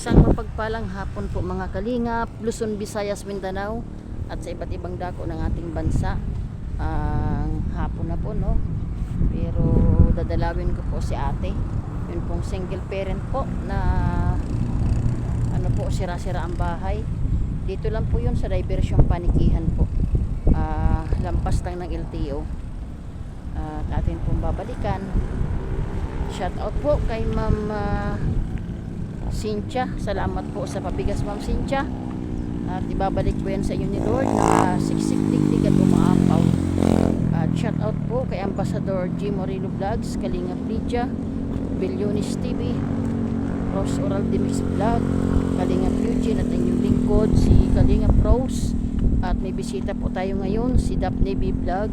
Isang mapagpalang hapon po mga kalingap, Luzon, Visayas, Mindanao at sa iba't ibang dako ng ating bansa. Ang hapon na po, no? Pero dadalawin ko po si ate. Yun pong single parent po na ano po, sira-sira ang bahay. Dito lang po yun sa diversion panikihan po. Lampas lang ng LTO. At atin pong babalikan. Shout out po kay Ma'am Cynthia. Salamat po sa pabigas, Ma'am Cynthia. At ibabalik po yan sa inyo ni Lord na siksik tiktik at umaapaw. At shout out po kay Ambassador G. Morillo Vlogs, Kalingap Lydia, Billionis TV, Rose Oral Dimis Vlog, Kalingap Eugene at inyong lingkod si Kalingap Rose. At may bisita po tayo ngayon, si Daphne B. Vlog.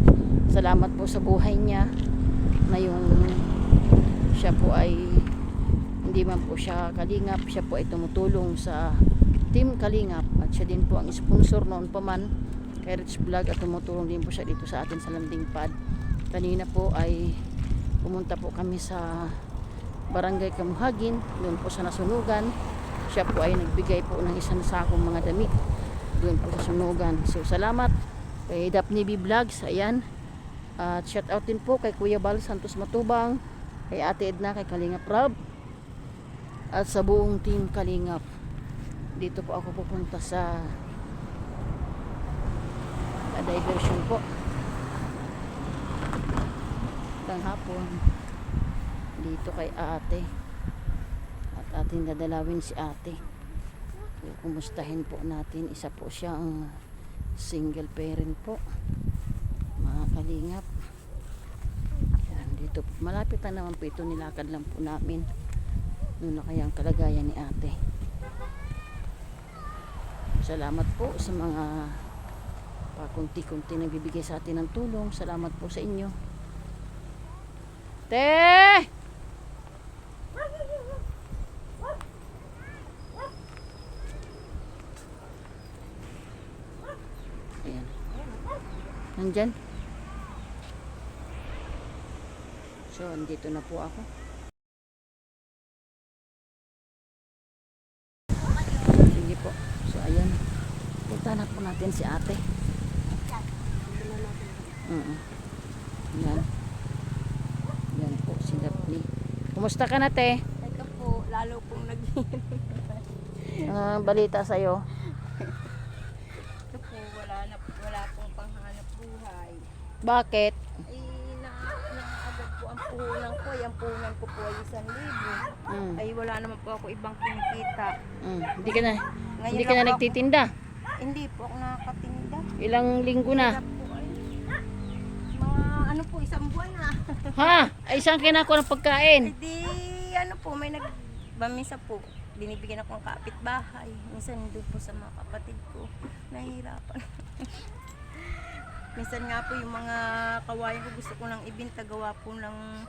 Salamat po sa buhay niya na yung siya po ay hindi man po siya kalingap, siya po ay tumutulong sa Team Kalingap at siya din po ang sponsor noon pa man kay Rich Vlog at tumutulong din po siya dito sa atin sa Landing Pad. Kanina po ay pumunta po kami sa Barangay Kamuhagin, doon po sa nasunugan. Siya po ay nagbigay po ng isang sakong mga damit doon po sa sunugan. So salamat kay Daphne B. Vlogs, ayan. At shout out din po kay Kuya Bal Santos Matubang, kay Ate Edna, kay Kalingap Rob, at sa buong Team Kalingap. Dito po ako pupunta sa diversion po ng hapon dito kay ate at ating dadalawin si ate. So, kumustahin po natin. Isa po siyang single parent po mga kalingap. Yan, dito malapit na naman po ito, nilakad lang po namin noon na kayang kalagayan ni ate. Salamat po sa mga pakunti-kunti nagbibigay sa atin ng tulong. Salamat po sa inyo. Te! Ayan. Nandyan? So, andito na po ako. Sige po. So, ayan. Punta na po natin si ate. Yan. Yan po si Daphne. Kumusta ka na, te? Ito po, lalo pong Balita sa'yo. Ito po, wala pong panghanap buhay. Bakit? Naagad po ang puhunan ko. Ang puhunan ko po ay 1,000. Ay wala naman po ako ibang kinikita. Hindi ka na, Ngayon hindi ka na lang po nagtitinda. Hindi po ako nakakatinda. Ilang linggo na. Hirap po ay. Mga ano po, 1 buwan na. Ha? Ay, isang kinako ng pagkain. Ay di, ano po, may nagbamisa po. Binibigyan ako ng kapitbahay. Minsan doon po sa mga kapatid ko. Nahihirapan. Minsan nga po yung mga kawayan ko gusto ko nang ibinta, gawa po ng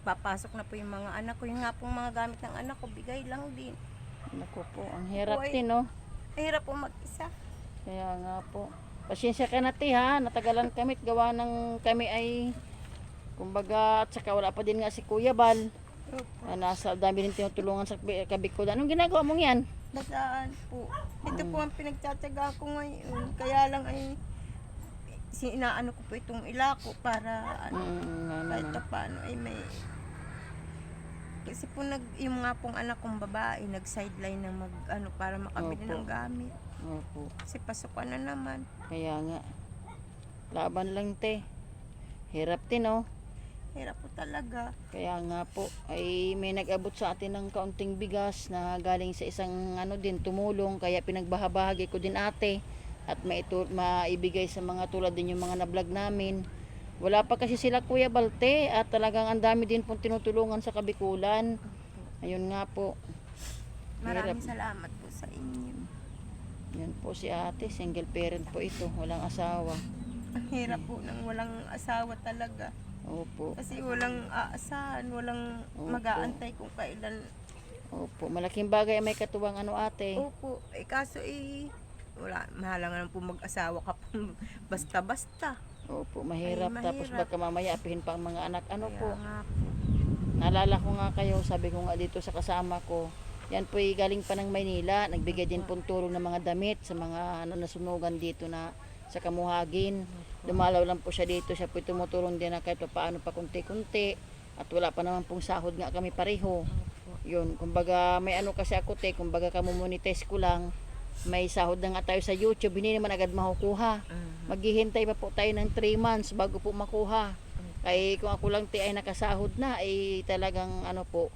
papasok na po yung mga anak ko. Yung nga pong mga gamit ng anak ko, bigay lang din. Naku po, ang hirap Oy. din, no? Mahirap po mag-isa. Kaya nga po. Pasensya ka na, te, ha? Natagalan kami at gawa ng kami ay kumbaga, at saka wala pa din nga si Kuya Bal. Nasa dami rin tinutulungan sa Kabikulan. Anong ginagawa mong yan? Nasaan po. Ito po ang pinagtsatsaga ko ngayon. Kaya lang ay inaano ko po itong ilako para kahit pa paano ay may kasi po yung nga pong anak kong babae nag-sideline na para makabili ng gamit. Opo. Kasi pasukan na naman. Kaya nga. Laban lang, te. Hirap din, no? Hirap po talaga. Kaya nga po, ay may nag-abot sa atin ng kaunting bigas na galing sa isang din, tumulong. Kaya pinagbahabahagi ko din, ate. At maibigay sa mga tulad din yung mga na-vlog namin. Wala pa kasi sila Kuya Balte at talagang ang dami din pong tinutulungan sa Kabikulan. Ayun nga po. Maraming salamat po sa inyo. Yan po si ate, single parent po ito, walang asawa. Ang hirap po nang walang asawa talaga. Opo. Kasi walang aasahan, walang Opo. mag-aantay kung kailan. Opo, malaking bagay may katuwang ate. Opo, kaso wala, mahalangan naman po mag-asawa ka po basta-basta. Opo, mahirap. Ay, Tapos mahirap. baka mamaya apihin pa ang mga anak. Kaya Po. nga po. Naalala ko nga kayo, sabi ko nga dito sa kasama ko, Yan po galing pa ng Maynila. Nagbigay din po tulong ng mga damit sa mga nasunugan dito na sa Kamuhagin. Dumalaw lang po siya dito. Siya po tumutulong din na kahit paano pa kunti-kunti. At wala pa naman pong sahod nga kami pareho. Yun, kumbaga may ano kasi ako kumbaga kamumonetize ko lang. May sahod na nga tayo sa YouTube, hindi naman agad makukuha. Maghihintay pa po tayo ng 3 months bago po makuha. Ay kung ako lang ay nakasahod na, ay talagang ano po,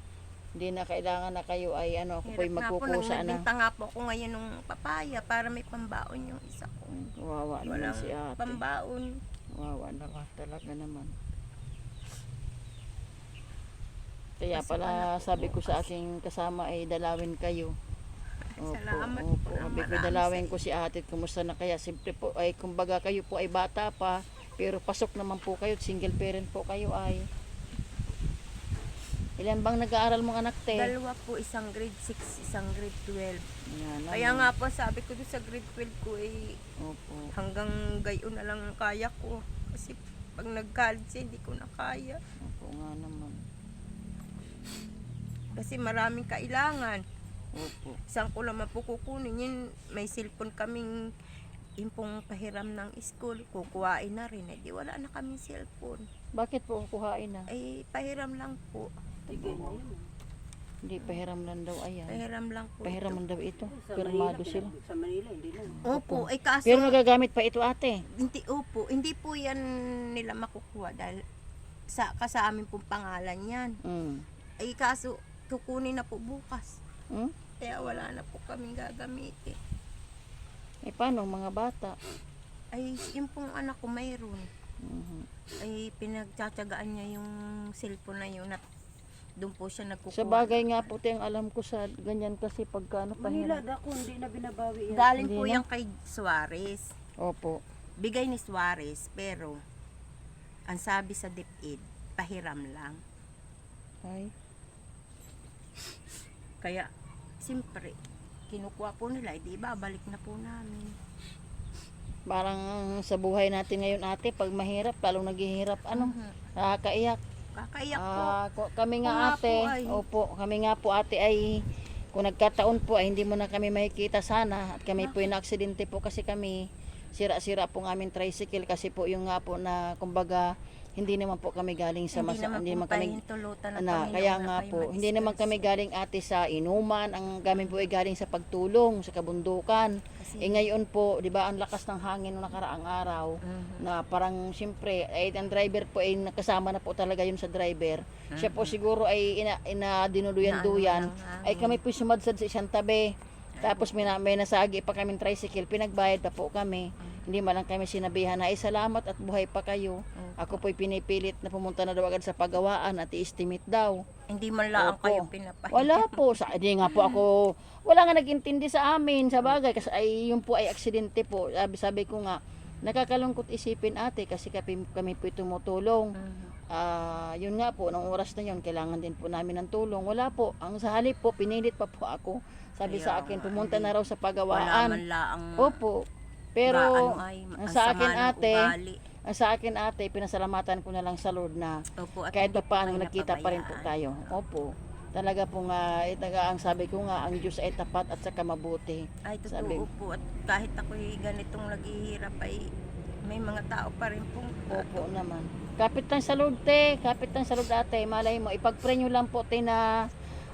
hindi na kailangan na kayo ay ano, ako po ay magkukusa na. Nagbinta nga po ako ngayon ng papaya para may pambaon yung isa ko. Wawa naman si ate. Pambaon. Wawa naman talaga naman. Kaya pala sabi ko sa aking kasama ay dalawin kayo. Salamat opo. po ng Sabi ko marami dalawin sa ko si ate, kumusta na kaya? Simple po ay kumbaga kayo po ay bata pa, pero pasok naman po kayo, single parent po kayo ay. Ilan bang nag-aaral mong anak te? 2 po, isang grade 6, isang grade 12. Yan, Kaya nga po sabi ko doon sa grade 12 ko eh, Opo. hanggang gayon na lang ang kaya ko. Kasi pag nag-college hindi ko na kaya. Opo nga naman. Kasi maraming kailangan. Opo. Saan ko naman po kukunin yun? May cellphone kaming yung pong pahiram ng school. Kukuhain na rin. Eh, di wala na kaming cellphone. Bakit po kukuhain na? Ay, pahiram lang po. Hindi, pahiram lang daw ayan. Pahiram lang po. Pahiram lang daw ito. Pirmado sila. Sa Manila, hindi na. Opo, ay kaso, Pero nagagamit pa ito ate. hindi po yan nila makukuha dahil sa amin pong pangalan yan. Mm. Ay kaso, kukunin na po bukas. Hmm? Kaya wala na po kaming gagamitin. Eh paano mga bata? Ay, yung pong anak ko mayroon. Mhm. Ay, pinagtsatsagaan niya yung cellphone na yun at doon po siya nagkukuha. Sa bagay nga po ang alam ko sa ganyan kasi pagka ano Manila, pahiram. dako, hindi na binabawi yan. Galing Hindi po na? yan kay Suarez. Opo. Bigay ni Suarez, pero ang sabi sa DepEd, pahiram lang. Ay. Kaya, simpre, kinukuha po nila, di ba, balik na po namin. Parang sa buhay natin ngayon ate, pag mahirap, lalong naghihirap, ano, nakakaiyak. Kakaiyak po. Kami nga Oo nga ate, po ay. opo, kami nga po ate ay, kung nagkataon po ay hindi mo na kami makikita sana, at kami po yung aksidente po kasi kami, sira-sira po ng aming tricycle kasi po yung nga po na, kumbaga, hindi naman po kami galing sa Hindi naman po kami pahintulutan ng na, Panginoon kaya na nga kayo po, hindi naman kami galing ate sa inuman, ang kami po ay galing sa pagtulong sa kabundukan. Kasi- Ngayon po, 'di ba, ang lakas ng hangin nung nakaraang araw na parang siyempre ay ang driver po ay nakasama na po talaga yun sa driver. Siya po siguro ay dinuluyan-duyan. Ay kami po sumadsad sa isang tabi. Tapos may nasagi pa kaming tricycle, pinagbayad pa po kami. Hindi man lang kami sinabihan na, salamat at buhay pa kayo. Ako po'y pinipilit na pumunta na daw agad sa pagawaan at i-estimate daw. Hindi man lang Opo. kayo pinapahinga. Wala po. Hindi nga po ako, wala nga nag-intindi sa amin sa bagay. Kasi ay, yun po ay aksidente po. Sabi ko nga, nakakalungkot isipin ate kasi kami po tumutulong. Yun nga po, ng oras na yun, kailangan din po namin ng tulong. Wala po. Ang sa halip po, pinilit pa po ako. Sabi sa akin, pumunta na raw sa Wala pagawaan. man lang. Opo. Pero, ang sa akin ate, ugali. ang sa akin ate, pinasalamatan ko na lang sa Lord na Opo, at kahit hindi pa paano kayo nagkita pa rin po napabayaan. tayo. Opo. Talaga po nga, ang sabi ko nga, ang Diyos ay tapat at saka mabuti. Ay, totoo Sabi- po. At kahit ako'y ganitong naghihirap ay may mga tao pa rin pong Opo naman. Kapit lang sa Lord te, kapit lang sa Lord ate, malay mo, ipag-pray nyo lang po te na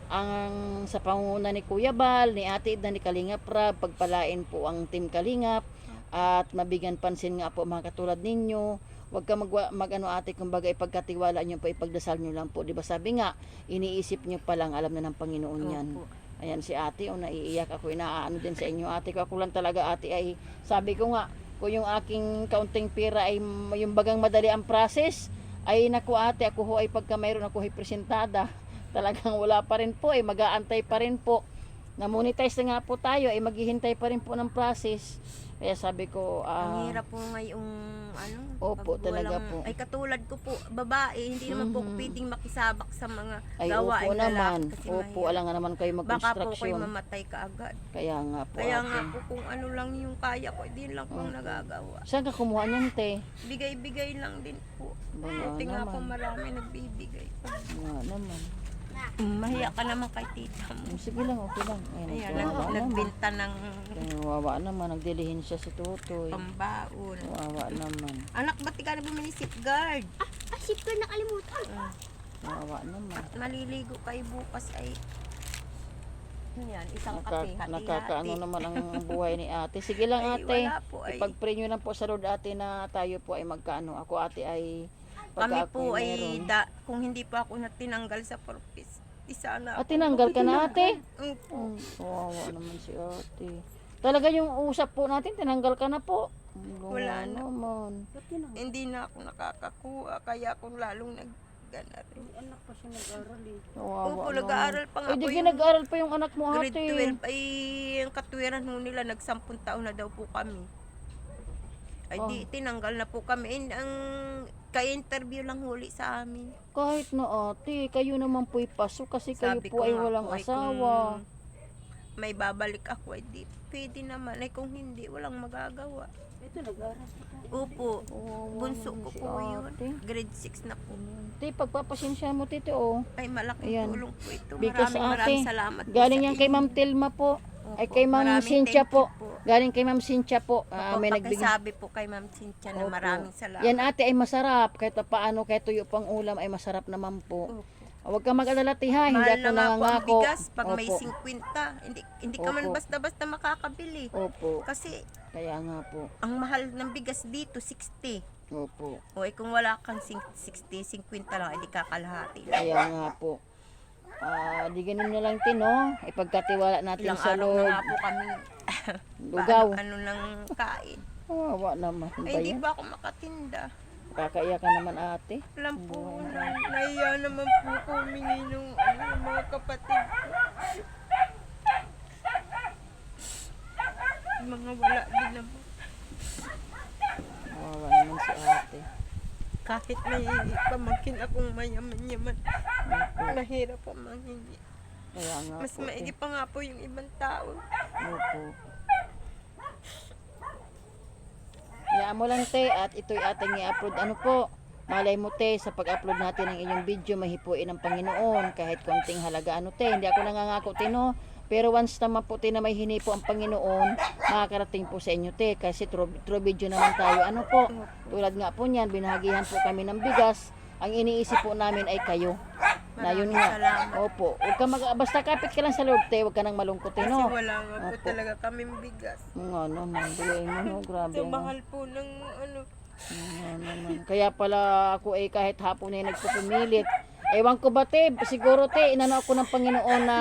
ang sa pangunguna ni Kuya Bal, ni Ate Edna, ni Kalingap Rab, pagpalain po ang Team Kalingap at mabigyan pansin nga po mga katulad ninyo. Huwag ka mag-ano ate, kumbaga ipagkatiwala nyo po, ipagdasal nyo lang po. Di ba sabi nga, iniisip nyo pa lang, alam na ng Panginoon yan. Opo. Ayan si ate, naiiyak ako, inaano din sa inyo ate ko. Ako lang talaga ate ay, sabi ko nga, kung yung aking kaunting pera ay yung bagang madali ang process, ay naku ate, ako ho ay pagka mayroon ako ay presentada, talagang wala pa rin po, ay mag-aantay pa rin po. Na-monetize na nga po tayo, ay maghihintay pa rin po ng process. Kaya sabi ko, Ang hirap po ngayong Opo, pag talaga walang- po. Ay katulad ko po, babae, hindi naman po ako pwedeng makisabak sa mga ay gawain opo naman, kasi opo, mahirap. alam nga naman kayo Baka po kayo mag-construction. mamatay kaagad. Kaya nga po Kaya ate. nga po kung ano lang yung kaya ko, din lang po ang nagagawa. Saan ka kumuha niyan te? Bigay-bigay lang din po. Wala Buti nga po naman. marami nagbibigay. Nga naman. Mahiya ka naman kay tita mo. Sige lang, okay lang. Ayan, Kawawa naman. nagbenta ng Kawawa naman, nagdilihin siya si Tutoy. pambaon. Kawawa naman. Anak, ba't di ka na bumili safeguard? Ship ko nakalimutan. Kawawa naman. Maliligo kayo bukas ay... Yan, isang kape, hati-hati. Nakakaano naman ang buhay ni ate. Sige lang Ay, ate. wala po, ay. Ipag-pray nyo lang po sa Lord ate na tayo po ay magkaano. Ako ate ay Kami pagka po ako'y ay, meron. kung hindi pa ako natinanggal sa purpose, isa na At tinanggal ka na ate? Opo. Kawawa naman si ate. Talaga yung usap po natin, tinanggal ka na po. Wala na. naman. Ba't yun ang Hindi na ako nakakakuha, kaya ako lalong naggana rin. anak pa siya nag-aral eh. Kawawa Opo, naman. nag-aaral pa nga Ay, di po yung nag-aaral pa yung anak mo ate. grade 12 ay ang katwiran ho nila, nag-10 taon na daw po kami. Ay Oh. di, tinanggal na po kami. Ang ka-interview lang huli sa amin. Kahit na ate, kayo naman po'y pasok kasi kayo Sabi po ko ay nga walang po, ay asawa. kung may babalik ako, ay di, pwede naman. Ay kung hindi, walang magagawa. Ito nag-aral pa ka. Opo, Kawawa bunso naman ko si po yun. ate. Grade 6 na po. Ate, pagpapasensya mo tito oh. Ay, malaking Ayan. tulong po ito. Bigas Maraming ate. salamat po Galing sa yan kay inyo. Ma'am Telma po. Opo, Ay kay Ma'am maraming Cynthia thank po. you po. Galing kay Ma'am Cynthia po. May Opo, nagbigay. pakisabi po kay Ma'am Cynthia na Opo. maraming salamat. Yan ate ay masarap. Kahit pa paano, kahit tuyo pang ulam ay masarap naman po. Opo. Huwag ka mag-alala tiha, hindi Mahal ako na nga po ang nangangako. bigas pag may Opo. 50. Hindi ka man Opo. basta-basta makakabili. Opo. Kasi Kaya nga po. ang mahal ng bigas dito, 60. Opo. O kung wala kang 60, 50 lang, edi kakalahati lang. Kaya nga po. Di ganun na lang tino. Ipagkatiwala natin Ilang sa araw na Lord. nga po kami Lugaw. ano nang kain. Kawawa naman. Ano ba Ay, hindi yan? pa ako makatinda. Kakaiyak ka naman ate. Alam po, nahiya naman po ko humingi ng mga kapatid ko. Mga wala din naman. Kawawa naman si ate. Kahit may pamangkin akong mayaman-yaman, mahirap pa manghingi. Kaya nga Mas po. maigi pa nga po yung ibang tao. Opo. Hayaan mo lang te at ito'y ating i-upload. Ano po? Malay mo te, sa pag-upload natin ng inyong video, mahipuin ng Panginoon. Kahit konting halaga ano te. Hindi ako nangangako te no. Pero once naman po te na may hinipo ang Panginoon, makakarating po sa inyo te. Kasi true video naman tayo. Ano po? Tulad nga po niyan, binahagihan po kami ng bigas. Ang iniisip po namin ay kayo. Na yun Maraming nga. salamat. Opo. Huwag ka basta kapit ka lang sa Lord te. Huwag ka nang malungkot te Kasi no. wala nga po Opo. talaga kaming bigas. Nga naman, buhay mo no, grabe Sa nga. mahal po ng ano. Nga naman. Kaya pala ako ay kahit hapon ay nagpupumilit. Ewan ko ba te, siguro te, inano ako ng Panginoon na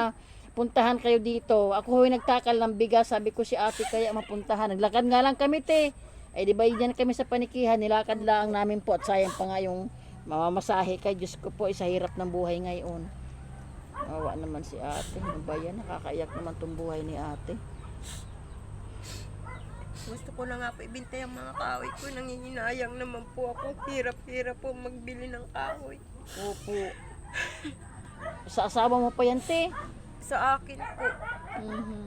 puntahan kayo dito. Ako ay nagtakal ng bigas, sabi ko si ate kaya mapuntahan. Naglakad nga lang kami te. Ay di ba yan kami sa panikihan, nilakad lang namin po at sayang pa nga yung mamamasahe kay Diyos ko po, isa hirap ng buhay ngayon. Awa naman si ate. Ano ba yan? Nakakaiyak naman tong buhay ni ate. Gusto ko na nga po ibenta yung mga kahoy ko. Nanginginayang naman po ako. Hirap-hirap po magbili ng kahoy. Opo. Sa asawa mo pa yan te. Sa akin po. Mhm.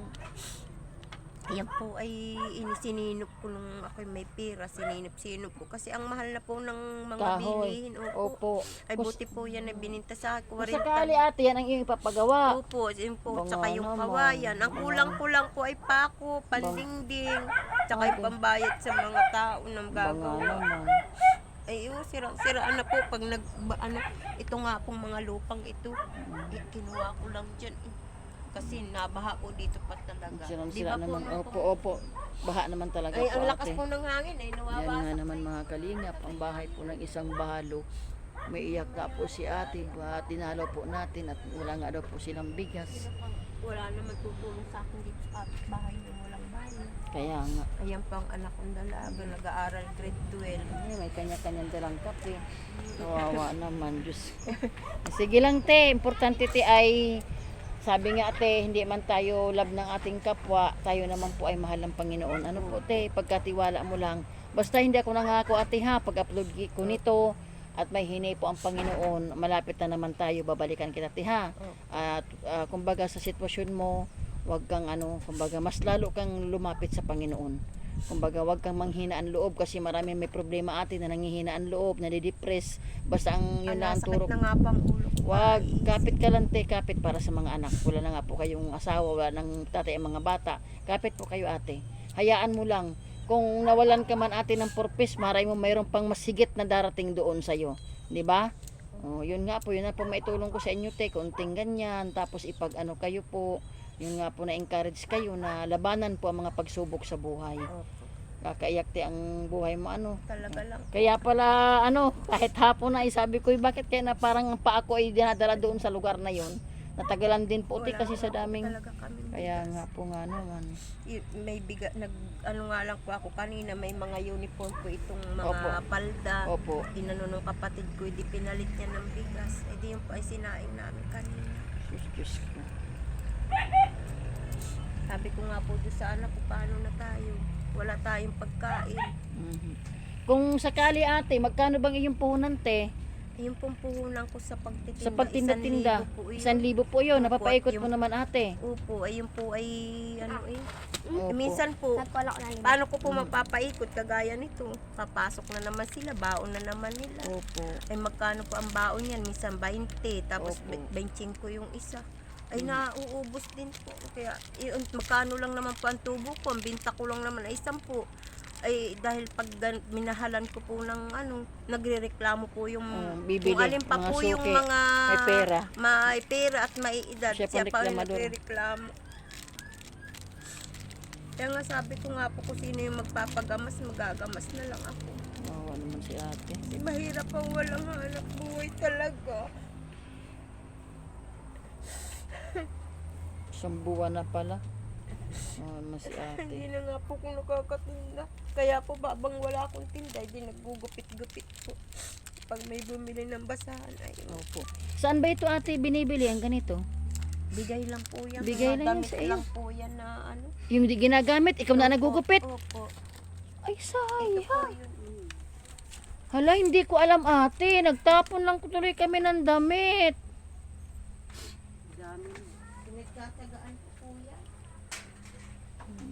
Yan po ay sininop ko nung ako may pera. Sinop ko. Kasi ang mahal na po ng mga Kahoy. bilihin. Opo. Ay buti po yan ay bininta sa Kung 40. sakali ate, yan ang iyong ipapagawa. Opo, yun po. Banga Tsaka yung naman. kawayan. Ang kulang-kulang po ay pako, pandingding. Tsaka yung pambayad sa mga tao ng Banga gagawa. naman. Ay, siraan na po pag ito nga pong mga lupang ito, kinuha ko lang dyan. Kasi nabaha po dito pa talaga. Di Sira ba po, naman. mga Opo. Baha naman talaga Ay, po ang lakas ate. po ng hangin ay Yan nga nawawasak. naman mga kalingap. Ang bahay po ng isang bahalo. May iyak nga po si ate. At dinalaw po natin at wala nga daw po silang bigas. Wala naman tutulong sa akin dito sa bahay ng walang bahay. Kaya nga. Ayan pa ang anak kong dalaga, nag-aaral grade 12. Ay, may kanya-kanyang dalang kape. Kawawa naman, Diyos ko. Sige lang te, importante te ay sabi nga ate, hindi man tayo love ng ating kapwa, tayo naman po ay mahal ng Panginoon. Ano po te, pagkatiwala mo lang. Basta hindi ako nangako ate ha, pag-upload ko nito at may hinay po ang Panginoon, malapit na naman tayo, babalikan kita te ha. At kumbaga sa sitwasyon mo, wag kang kumbaga mas lalo kang lumapit sa Panginoon. Kumbaga wag kang manghinaan loob kasi marami may problema ate na nanghihina ang loob, nadidepress. Basta ang yun na ang Sakit turo. na nga pang ulo ko. Wag, papaisip. kapit ka lang te, kapit para sa mga anak. Wala na nga po kayong asawa, wala nang tatay ang mga bata. Kapit po kayo ate. Hayaan mo lang. Kung nawalan ka man ate ng purpose, maray mo mayroon pang masigit na darating doon sa'yo. Di ba? Oh, yun nga po, yun na po maitulong ko sa inyo te, konting ganyan. Tapos ipag ano kayo po, yun nga po na-encourage kayo na labanan po ang mga pagsubok sa buhay. Opo. Kakaiyak te ang buhay mo ano. Talaga lang. Kaya pala ano, kahit hapon na sabi ko, bakit kaya na parang ang paa ko ay dinadala doon sa lugar na yon. Natagalan din po te kasi sa daming. Talaga kami. Kaya nga po nga naman. May ano nga lang po ako kanina, may mga uniform po itong mga Opo. palda. Opo. Inano nung kapatid ko, di pinalit niya ng bigas. Eh di yun po ay sinaing namin kanina. Diyos ko. Sabi ko nga po doon sa anak ko, paano na tayo? Wala tayong pagkain. Mhm. Kung sakali ate, magkano bang iyong puhunan te? Yung pong puhunan ko sa pagtitinda, Sa pagtinda-tinda, 1,000 po yun. 1,000 po yun. Opo, Napapaikot yung- mo naman ate. Opo, ayun po ay ano eh. Opo. Minsan po, Nagpala ko na lima. paano ko po mapapaikot kagaya nito? Papasok na naman sila, baon na naman nila. Opo. Ay magkano po ang baon yan? Minsan 20, tapos Opo. 25 yung isa. Ay nauubos din po. Kaya yun, magkano lang naman po ang tubo ko? Ang binta ko lang naman ay 10. Ay dahil pag minahalan ko po ng ano, nagrereklamo po yung Bibili, kung alin pa mga po yung suki, mga may pera. may pera at may edad. Siya Siya, pa pa yung reklamador. nagrereklamo. Kaya nga sabi ko nga po kung sino yung magpapagamas, magagamas na lang ako. Mawa naman si ate. Kasi mahirap ang walang hanap buhay talaga. Isang buwan na pala. Mawa naman si Hindi ate. na nga po kung nakakatinda. Kaya po babang wala akong tinda, hindi naggugupit-gupit po. Pag may bumili ng basahan, ay Opo. Saan ba ito ate binibili ang ganito? bigay lang po yan. Bigay Mga lang yan damit sa iyo. lang po yan na ano. Yung di ginagamit, ikaw na nagugupit? Opo. Ay, Ito sayang. po yun. Hala, hindi ko alam ate. Nagtapon lang tuloy kami ng damit. Pinagtatagaan ko po yan.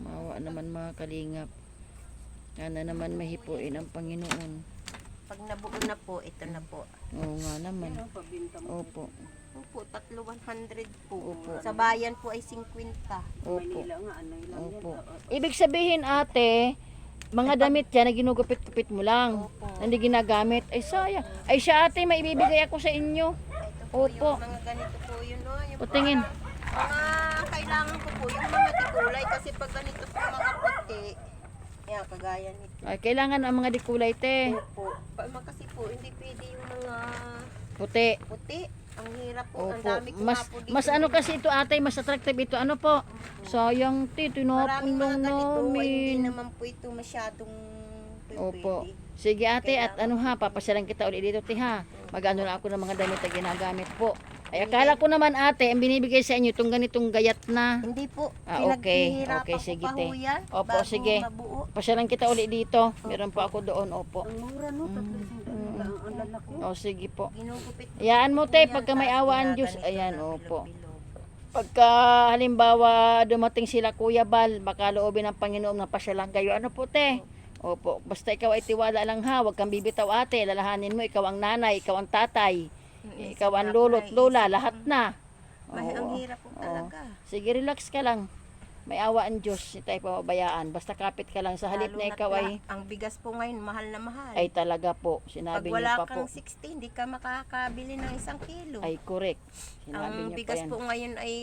Mawa naman mga kalingap. Sana naman mahipuin ang Panginoon. Pag nabuo na po, ito na po. Oo nga naman. Opo. Opo, 100 po. Opo. Sa bayan po ay 50. Opo. Opo. Ibig sabihin ate, mga damit yan na ginugupit-gupit mo lang. Opo. Hindi ginagamit. Ay sayang. Ay siya ate, may ibibigay ako sa inyo. Ito po Opo. yung mga ganito po yun. No? Yung O tingin. mga kailangan ko po, yung mga dikulay. Kasi pag ganito po mga puti, yan, kagaya nito. Ay, kailangan ang mga dikulay te. Opo. Kasi po, hindi pwede yung mga Puti. puti. Ang hirap po. Ang Opo. dami ko Mas nga po dito. mas ano kasi ito ate, mas attractive ito. Ano po? Sayang te, tinapon Maraming mga lang ganito. Ay, hindi namin. naman po ito masyadong Opo. pwede. Sige ate, at ano ha, papasyalan kita ulit dito te ha. Magano na ako ng mga damit na ginagamit po. Ay akala ko naman ate, ang binibigay sa inyo itong ganitong gayat na. Hindi po. Ah, okay. Pinaghihirapan Okay, ko sige, pa te. ho yan Opo, bago sige. mabuo. Pasyalan kita ulit dito. Meron pa ako doon, opo. Ang mura no, 300 lang ang lalaki. O sige po. Ginugupit ko Hayaan mo po te, yan, pagka may tapos awaan Diyos, ginaganito ayan, na opo. bilog-bilog. Pagka halimbawa dumating sila Kuya Bal, baka loobin ng Panginoon na pasyalan kayo. Ano po te? Opo, basta ikaw ay tiwala lang ha, huwag kang bibitaw ate, lalahanin mo, ikaw ang nanay, ikaw ang tatay, ikaw ang lolo't lola, lahat na. Ang Oo. hirap po talaga. Sige, relax ka lang. May awa ang Diyos, hindi tayo pababayaan. Basta kapit ka lang sa halip Lalo na na't ikaw ay, ang bigas po ngayon, mahal na mahal. ay talaga po, Pag sinabi niyo wala pa po. kang 60, hindi ka makakabili ng 1 kilo. Ay, correct. Sinabi Ang niyo pa bigas yan. po ngayon ay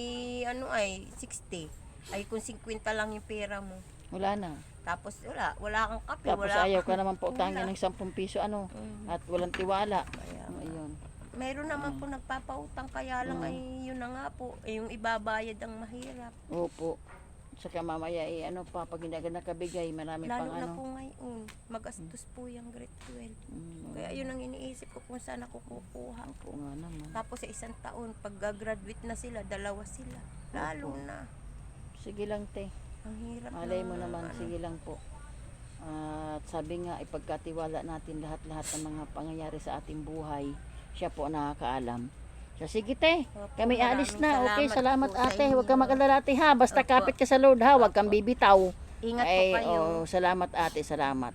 ano ay 60. Ay kung 50 lang yung pera mo. Wala na. Tapos wala kang kape, Tapos wala ayaw ka kang naman po utangin ulam. ng 10 piso ano. Mm. At walang tiwala. Kaya Ayun. Meron naman po nagpapautang, kaya lang ay yun na nga po, ay yung ibabayad ang mahirap. Opo. Saka mamaya ano pa, pag hindi ka nakabigay, marami Lalo pang na ano. po ngayon, magastos po yung grade 12. Mm, Kaya yun ang iniisip ko kung saan ako kukuha. Opo nga naman. Tapos sa 1 taon, pag graduate na sila, 2 sila. Lalo na. Sige lang te. Ang hirap Malay mo na, naman, ano. sige lang po. At sabi nga, ipagkatiwala natin lahat-lahat ng mga pangyayari sa ating buhay. Siya po ang nakakaalam. So sige te, Opo, kami alis maraming na. Okay, salamat po sa ate. Huwag kang inyo. mag-alala ate ha. Basta Opo. kapit ka sa Lord ha. Huwag kang bibitaw. Ingat po Ay, kayo. salamat ate, salamat.